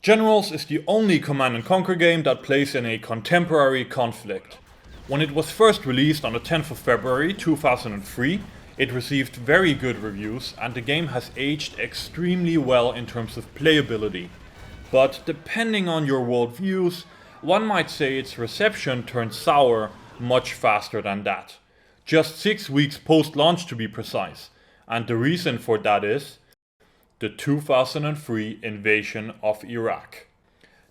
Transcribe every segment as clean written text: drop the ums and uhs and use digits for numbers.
Generals is the only Command & Conquer game that plays in a contemporary conflict. When it was first released on the 10th of February 2003, it received very good reviews and the game has aged extremely well in terms of playability. But depending on your worldviews, one might say its reception turned sour much faster than that. Just 6 weeks post-launch to be precise, and the reason for that is the 2003 invasion of Iraq.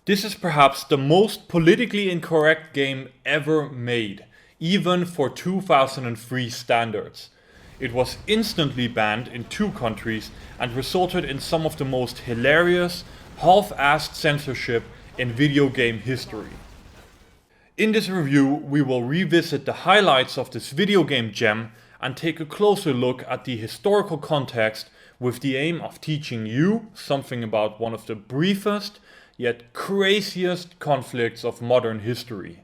This is perhaps the most politically incorrect game ever made, even for 2003 standards. It was instantly banned in 2 countries and resulted in some of the most hilarious, half-assed censorship in video game history. In this review, we will revisit the highlights of this video game gem and take a closer look at the historical context with the aim of teaching you something about one of the briefest yet craziest conflicts of modern history.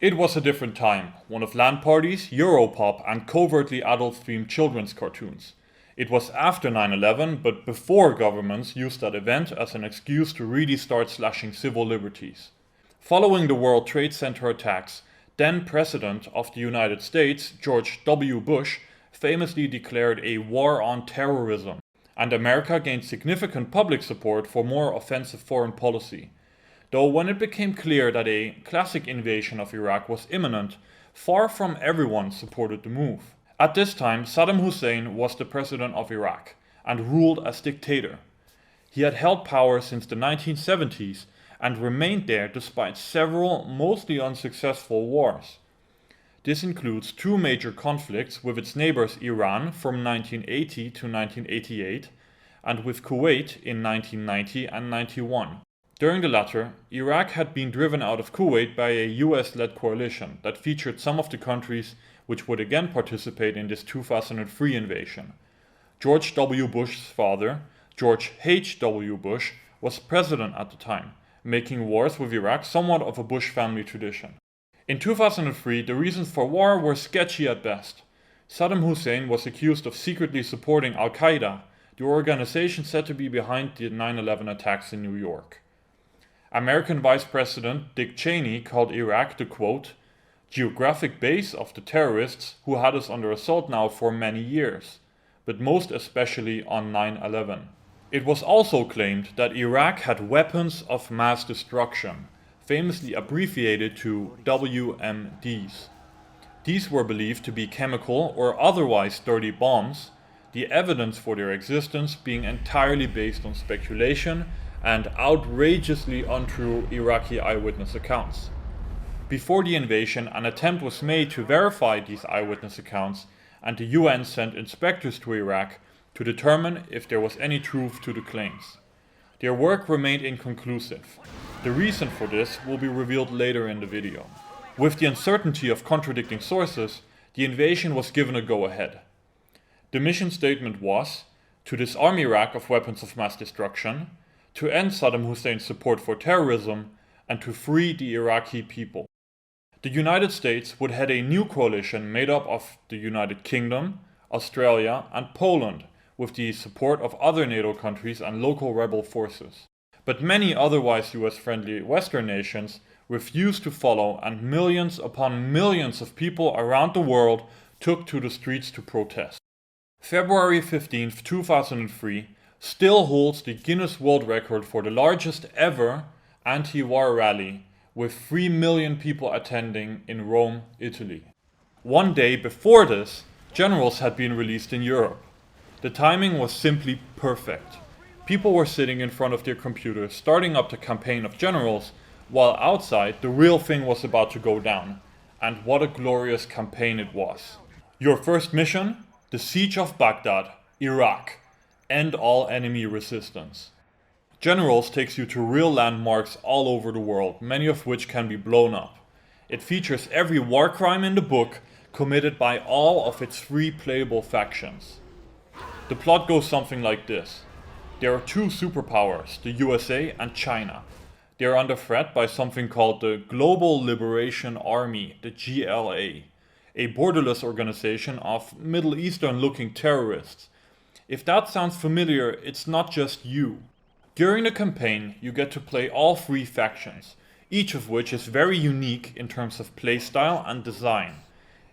It was a different time, one of LAN parties, Europop and covertly adult-themed children's cartoons. It was after 9/11, but before governments used that event as an excuse to really start slashing civil liberties. Following the World Trade Center attacks, then President of the United States, George W. Bush, famously declared a war on terrorism, and America gained significant public support for more offensive foreign policy. Though when it became clear that a classic invasion of Iraq was imminent, far from everyone supported the move. At this time, Saddam Hussein was the president of Iraq, and ruled as dictator. He had held power since the 1970s, and remained there despite several mostly unsuccessful wars. This includes 2 major conflicts with its neighbors Iran from 1980 to 1988 and with Kuwait in 1990 and 91. During the latter, Iraq had been driven out of Kuwait by a US-led coalition that featured some of the countries which would again participate in this 2003 invasion. George W. Bush's father, George H. W. Bush, was president at the time, making wars with Iraq somewhat of a Bush family tradition. In 2003, the reasons for war were sketchy at best. Saddam Hussein was accused of secretly supporting Al-Qaeda, the organization said to be behind the 9/11 attacks in New York. American Vice President Dick Cheney called Iraq the, quote, geographic base of the terrorists who had us under assault now for many years, but most especially on 9/11. It was also claimed that Iraq had weapons of mass destruction, famously abbreviated to WMDs. These were believed to be chemical or otherwise dirty bombs, the evidence for their existence being entirely based on speculation and outrageously untrue Iraqi eyewitness accounts. Before the invasion, an attempt was made to verify these eyewitness accounts, and the UN sent inspectors to Iraq to determine if there was any truth to the claims. Their work remained inconclusive. The reason for this will be revealed later in the video. With the uncertainty of contradicting sources, the invasion was given a go-ahead. The mission statement was to disarm Iraq of weapons of mass destruction, to end Saddam Hussein's support for terrorism, and to free the Iraqi people. The United States would head a new coalition made up of the United Kingdom, Australia, and Poland, with the support of other NATO countries and local rebel forces. But many otherwise US-friendly Western nations refused to follow, and millions upon millions of people around the world took to the streets to protest. February 15, 2003 still holds the Guinness World Record for the largest ever anti-war rally, with 3 million people attending in Rome, Italy. One day before this, generals had been released in Europe. The timing was simply perfect. People were sitting in front of their computers starting up the campaign of generals, while outside the real thing was about to go down. And what a glorious campaign it was. Your first mission? The Siege of Baghdad, Iraq. End all enemy resistance. Generals takes you to real landmarks all over the world, many of which can be blown up. It features every war crime in the book committed by all of its 3 playable factions. The plot goes something like this. There are 2 superpowers, the USA and China. They are under threat by something called the Global Liberation Army, the GLA, a borderless organization of Middle Eastern-looking terrorists. If that sounds familiar, it's not just you. During the campaign, you get to play all 3 factions, each of which is very unique in terms of playstyle and design.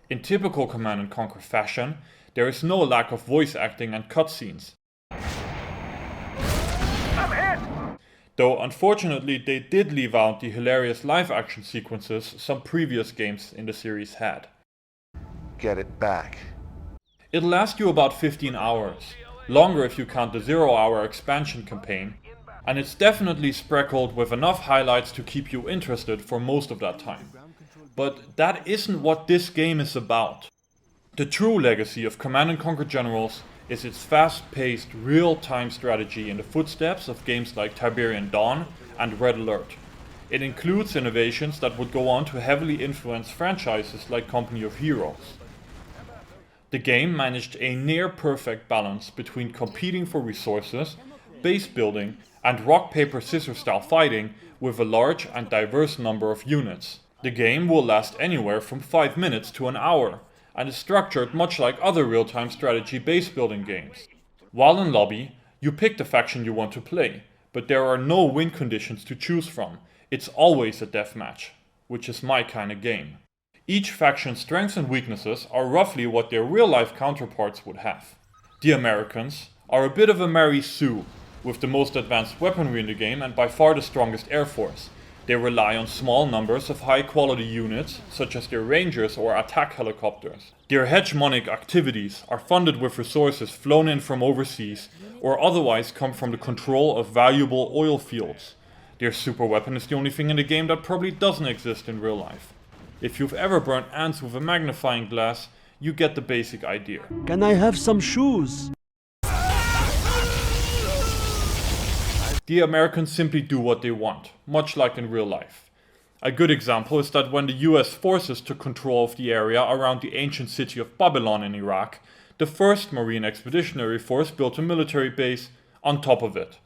In typical Command & Conquer fashion, there is no lack of voice acting and cutscenes. Though unfortunately they did leave out the hilarious live action sequences some previous games in the series had. Get it back. It'll last you about 15 hours, longer if you count the 0-hour expansion campaign, and it's definitely speckled with enough highlights to keep you interested for most of that time. But that isn't what this game is about. The true legacy of Command & Conquer Generals is its fast-paced, real-time strategy in the footsteps of games like Tiberian Dawn and Red Alert. It includes innovations that would go on to heavily influence franchises like Company of Heroes. The game managed a near-perfect balance between competing for resources, base building, and rock-paper-scissors style fighting with a large and diverse number of units. The game will last anywhere from 5 minutes to an hour, and is structured much like other real-time strategy base building games. While in lobby, you pick the faction you want to play, but there are no win conditions to choose from. It's always a deathmatch, which is my kind of game. Each faction's strengths and weaknesses are roughly what their real-life counterparts would have. The Americans are a bit of a Mary Sue, with the most advanced weaponry in the game and by far the strongest air force. They rely on small numbers of high-quality units, such as their Rangers or attack helicopters. Their hegemonic activities are funded with resources flown in from overseas, or otherwise come from the control of valuable oil fields. Their superweapon is the only thing in the game that probably doesn't exist in real life. If you've ever burnt ants with a magnifying glass, you get the basic idea. Can I have some shoes? The Americans simply do what they want, much like in real life. A good example is that when the US forces took control of the area around the ancient city of Babylon in Iraq, the 1st Marine Expeditionary Force built a military base on top of it.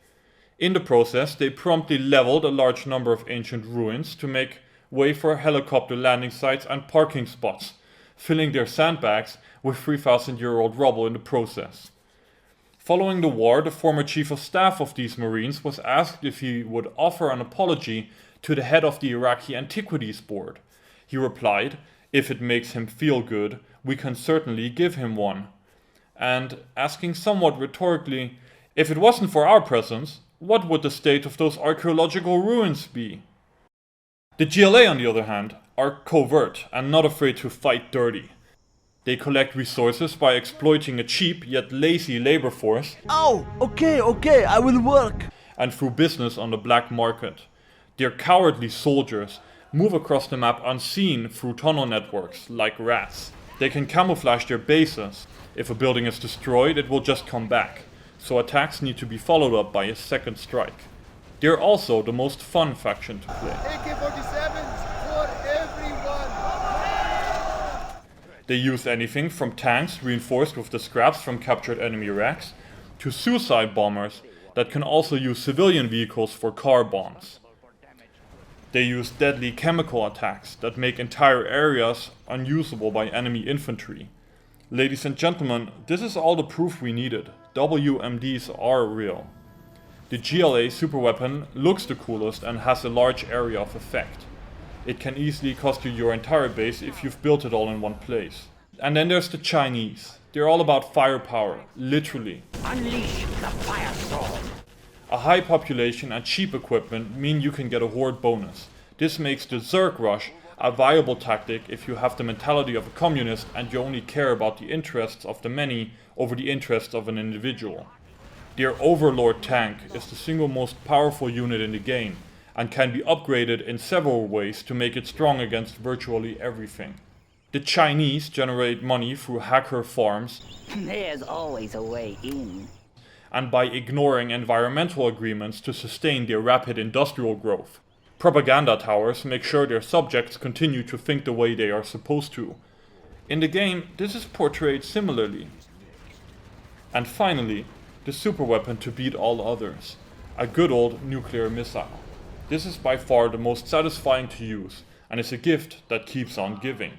In the process, they promptly leveled a large number of ancient ruins to make way for helicopter landing sites and parking spots, filling their sandbags with 3,000-year-old rubble in the process. Following the war, the former chief of staff of these Marines was asked if he would offer an apology to the head of the Iraqi Antiquities Board. He replied, "If it makes him feel good, we can certainly give him one." And asking somewhat rhetorically, if it wasn't for our presence, what would the state of those archaeological ruins be? The GLA, on the other hand, are covert and not afraid to fight dirty. They collect resources by exploiting a cheap yet lazy labor force. Oh, okay, I will work. And through business on the black market. Their cowardly soldiers move across the map unseen through tunnel networks like rats. They can camouflage their bases. If a building is destroyed, it will just come back. So attacks need to be followed up by a second strike. They're also the most fun faction to play. AK-47s for everyone! They use anything from tanks reinforced with the scraps from captured enemy wrecks, to suicide bombers that can also use civilian vehicles for car bombs. They use deadly chemical attacks that make entire areas unusable by enemy infantry. Ladies and gentlemen, this is all the proof we needed. WMDs are real. The GLA superweapon looks the coolest and has a large area of effect. It can easily cost you your entire base if you've built it all in one place. And then there's the Chinese. They're all about firepower, literally. Unleash the firestorm. A high population and cheap equipment mean you can get a horde bonus. This makes the Zerg Rush a viable tactic if you have the mentality of a communist and you only care about the interests of the many over the interests of an individual. Their Overlord tank is the single most powerful unit in the game, and can be upgraded in several ways to make it strong against virtually everything. The Chinese generate money through hacker farms, There's always a way in. and by ignoring environmental agreements to sustain their rapid industrial growth. Propaganda towers make sure their subjects continue to think the way they are supposed to. In the game, this is portrayed similarly. And finally, the superweapon to beat all others, a good old nuclear missile. This is by far the most satisfying to use, and is a gift that keeps on giving.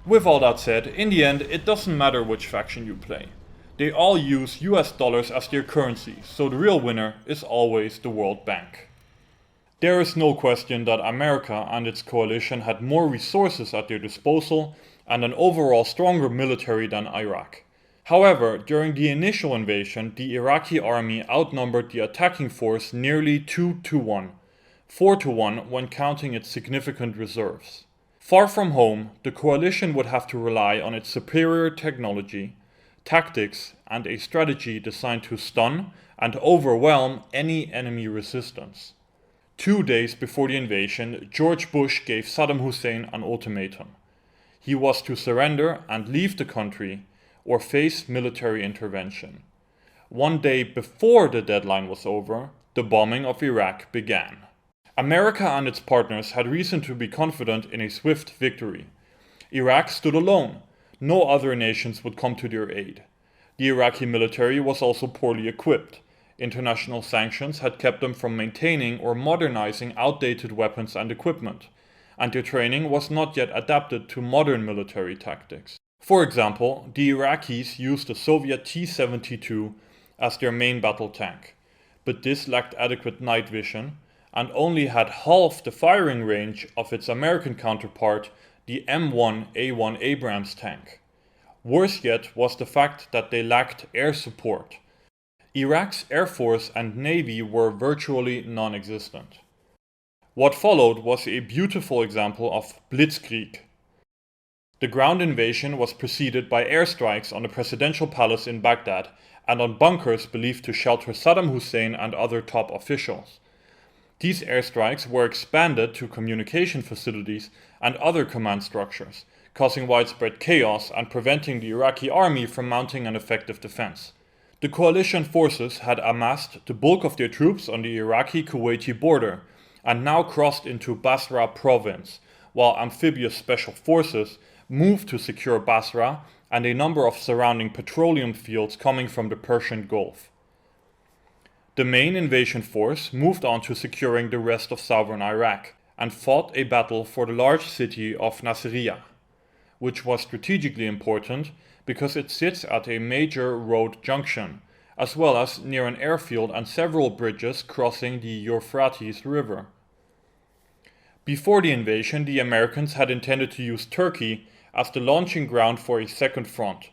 With all that said, in the end, it doesn't matter which faction you play. They all use US dollars as their currency, so the real winner is always the World Bank. There is no question that America and its coalition had more resources at their disposal and an overall stronger military than Iraq. However, during the initial invasion, the Iraqi army outnumbered the attacking force nearly 2-1, 4-1 when counting its significant reserves. Far from home, the coalition would have to rely on its superior technology, tactics, and a strategy designed to stun and overwhelm any enemy resistance. 2 days before the invasion, George Bush gave Saddam Hussein an ultimatum. He was to surrender and leave the country or face military intervention. 1 day before the deadline was over, the bombing of Iraq began. America and its partners had reason to be confident in a swift victory. Iraq stood alone. No other nations would come to their aid. The Iraqi military was also poorly equipped. International sanctions had kept them from maintaining or modernizing outdated weapons and equipment, and their training was not yet adapted to modern military tactics. For example, the Iraqis used the Soviet T-72 as their main battle tank, but this lacked adequate night vision and only had half the firing range of its American counterpart, the M1A1 Abrams tank. Worse yet was the fact that they lacked air support. Iraq's air force and navy were virtually non-existent. What followed was a beautiful example of blitzkrieg. The ground invasion was preceded by airstrikes on the presidential palace in Baghdad and on bunkers believed to shelter Saddam Hussein and other top officials. These airstrikes were expanded to communication facilities and other command structures, causing widespread chaos and preventing the Iraqi army from mounting an effective defense. The coalition forces had amassed the bulk of their troops on the Iraqi-Kuwaiti border and now crossed into Basra province, while amphibious special forces moved to secure Basra and a number of surrounding petroleum fields coming from the Persian Gulf. The main invasion force moved on to securing the rest of southern Iraq and fought a battle for the large city of Nasiriyah, which was strategically important because it sits at a major road junction, as well as near an airfield and several bridges crossing the Euphrates River. Before the invasion, the Americans had intended to use Turkey as the launching ground for a second front,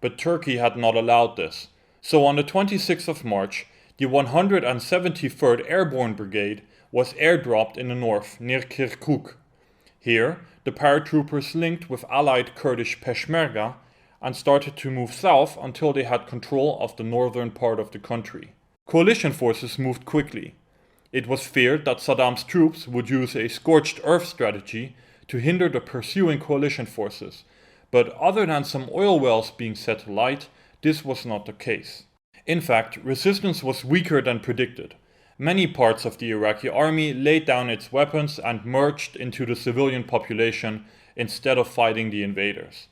but Turkey had not allowed this. So on the 26th of March, the 173rd Airborne Brigade was airdropped in the north near Kirkuk. Here, the paratroopers linked with allied Kurdish Peshmerga and started to move south until they had control of the northern part of the country. Coalition forces moved quickly. It was feared that Saddam's troops would use a scorched earth strategy to hinder the pursuing coalition forces, but other than some oil wells being set alight, this was not the case. In fact, resistance was weaker than predicted. Many parts of the Iraqi army laid down its weapons and merged into the civilian population instead of fighting the invaders.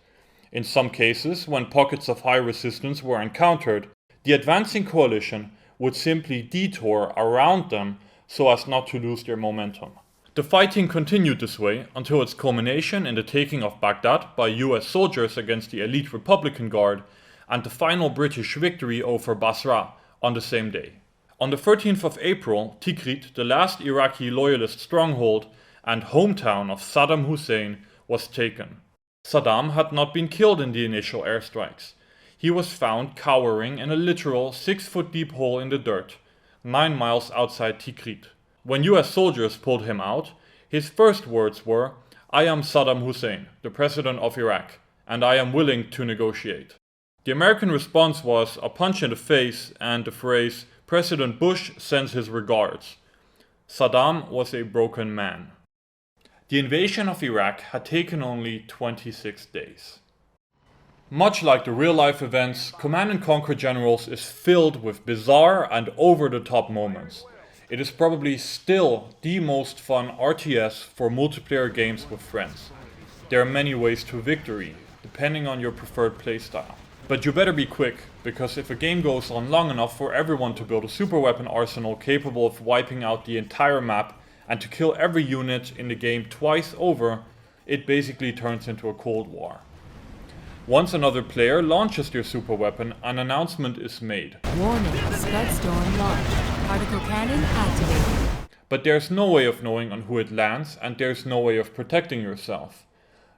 In some cases, when pockets of high resistance were encountered, the advancing coalition would simply detour around them so as not to lose their momentum. The fighting continued this way until its culmination in the taking of Baghdad by US soldiers against the elite Republican Guard and the final British victory over Basra on the same day. On the 13th of April, Tikrit, the last Iraqi loyalist stronghold and hometown of Saddam Hussein, was taken. Saddam had not been killed in the initial airstrikes. He was found cowering in a literal 6-foot deep hole in the dirt, 9 miles outside Tikrit. When US soldiers pulled him out, his first words were, "I am Saddam Hussein, the president of Iraq, and I am willing to negotiate." The American response was a punch in the face and the phrase, "President Bush sends his regards." Saddam was a broken man. The invasion of Iraq had taken only 26 days. Much like the real-life events, Command & Conquer Generals is filled with bizarre and over-the-top moments. It is probably still the most fun RTS for multiplayer games with friends. There are many ways to victory, depending on your preferred playstyle. But you better be quick, because if a game goes on long enough for everyone to build a superweapon arsenal capable of wiping out the entire map and to kill every unit in the game twice over, it basically turns into a Cold War. Once another player launches their superweapon, an announcement is made. Warning, Scudstorm launched. Particle cannon activated. But there's no way of knowing on who it lands, and there's no way of protecting yourself.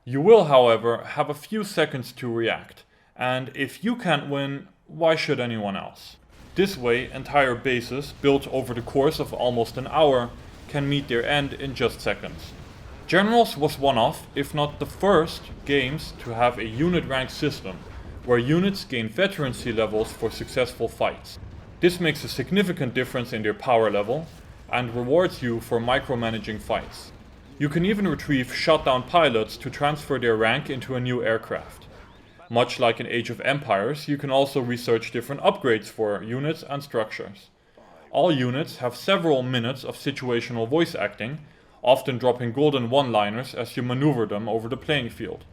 You will, however, have a few seconds to react, and if you can't win, why should anyone else? This way, entire bases, built over the course of almost an hour, can meet their end in just seconds. Generals was one of, if not the first, games to have a unit rank system, where units gain veterancy levels for successful fights. This makes a significant difference in their power level, and rewards you for micromanaging fights. You can even retrieve shot-down pilots to transfer their rank into a new aircraft. Much like in Age of Empires, you can also research different upgrades for units and structures. All units have several minutes of situational voice acting, often dropping golden one-liners as you maneuver them over the playing field.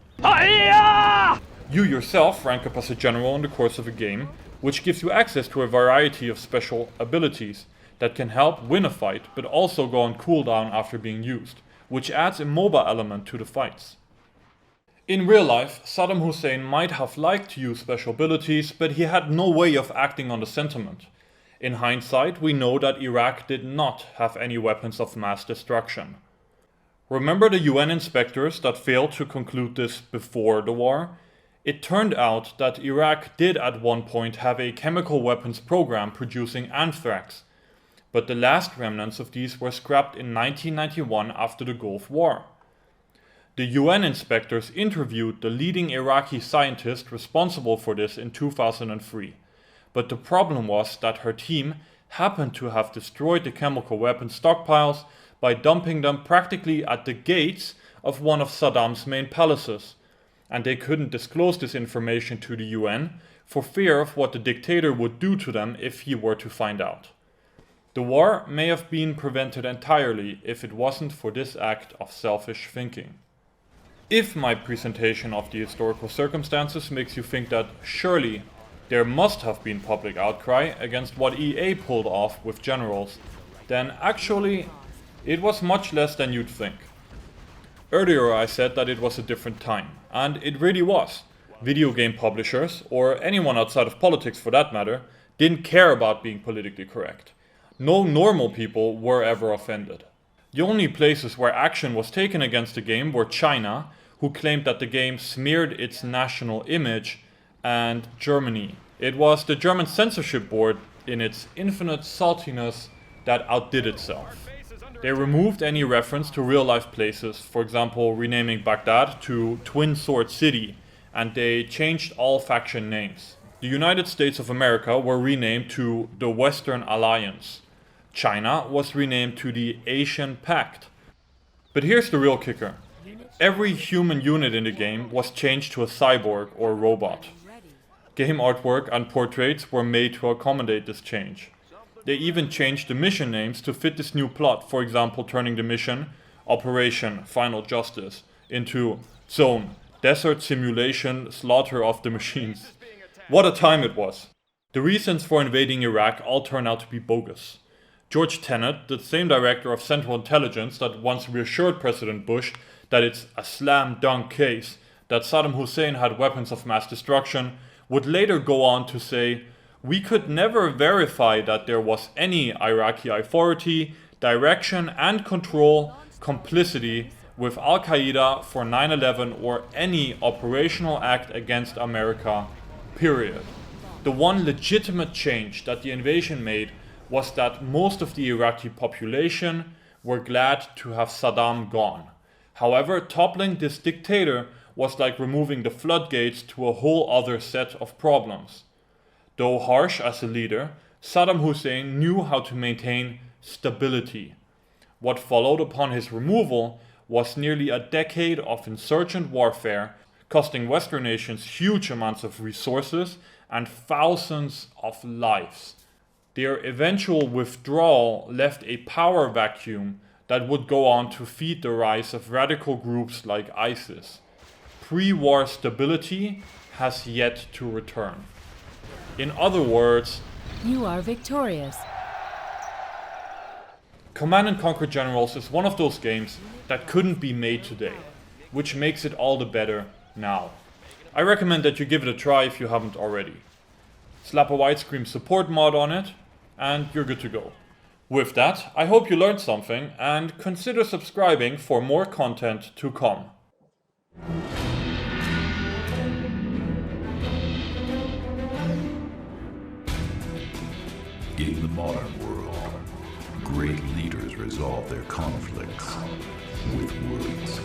You yourself rank up as a general in the course of a game, which gives you access to a variety of special abilities that can help win a fight, but also go on cooldown after being used, which adds a MOBA element to the fights. In real life, Saddam Hussein might have liked to use special abilities, but he had no way of acting on the sentiment. In hindsight, we know that Iraq did not have any weapons of mass destruction. Remember the UN inspectors that failed to conclude this before the war? It turned out that Iraq did at one point have a chemical weapons program producing anthrax, but the last remnants of these were scrapped in 1991 after the Gulf War. The UN inspectors interviewed the leading Iraqi scientist responsible for this in 2003, but the problem was that her team happened to have destroyed the chemical weapon stockpiles by dumping them practically at the gates of one of Saddam's main palaces, and they couldn't disclose this information to the UN for fear of what the dictator would do to them if he were to find out. The war may have been prevented entirely if it wasn't for this act of selfish thinking. If my presentation of the historical circumstances makes you think that surely there must have been public outcry against what EA pulled off with generals, then actually it was much less than you'd think. Earlier I said that it was a different time, and it really was. Video game publishers, or anyone outside of politics for that matter, didn't care about being politically correct. No normal people were ever offended. The only places where action was taken against the game were China, who claimed that the game smeared its national image, and Germany. It was the German censorship board, in its infinite saltiness, that outdid itself. They removed any reference to real-life places, for example renaming Baghdad to Twin Sword City, and they changed all faction names. The United States of America were renamed to the Western Alliance. China was renamed to the Asian Pact. But here's the real kicker. Every human unit in the game was changed to a cyborg or robot. Game artwork and portraits were made to accommodate this change. They even changed the mission names to fit this new plot, for example turning the mission Operation Final Justice into Zone Desert Simulation Slaughter of the Machines. What a time it was! The reasons for invading Iraq all turned out to be bogus. George Tenet, the same director of Central Intelligence that once reassured President Bush that it's a slam dunk case that Saddam Hussein had weapons of mass destruction, would later go on to say, "We could never verify that there was any Iraqi authority, direction and control, complicity with Al-Qaeda for 9/11 or any operational act against America, period." The one legitimate change that the invasion made was that most of the Iraqi population were glad to have Saddam gone. However, toppling this dictator was like removing the floodgates to a whole other set of problems. Though harsh as a leader, Saddam Hussein knew how to maintain stability. What followed upon his removal was nearly a decade of insurgent warfare, costing Western nations huge amounts of resources and thousands of lives. Their eventual withdrawal left a power vacuum that would go on to feed the rise of radical groups like ISIS. Pre-war stability has yet to return. In other words, You are victorious. Command & Conquer Generals is one of those games that couldn't be made today, which makes it all the better now. I recommend that you give it a try if you haven't already. Slap a widescreen support mod on it, and you're good to go. With that, I hope you learned something, and consider subscribing for more content to come. In the modern world, great leaders resolve their conflicts with words.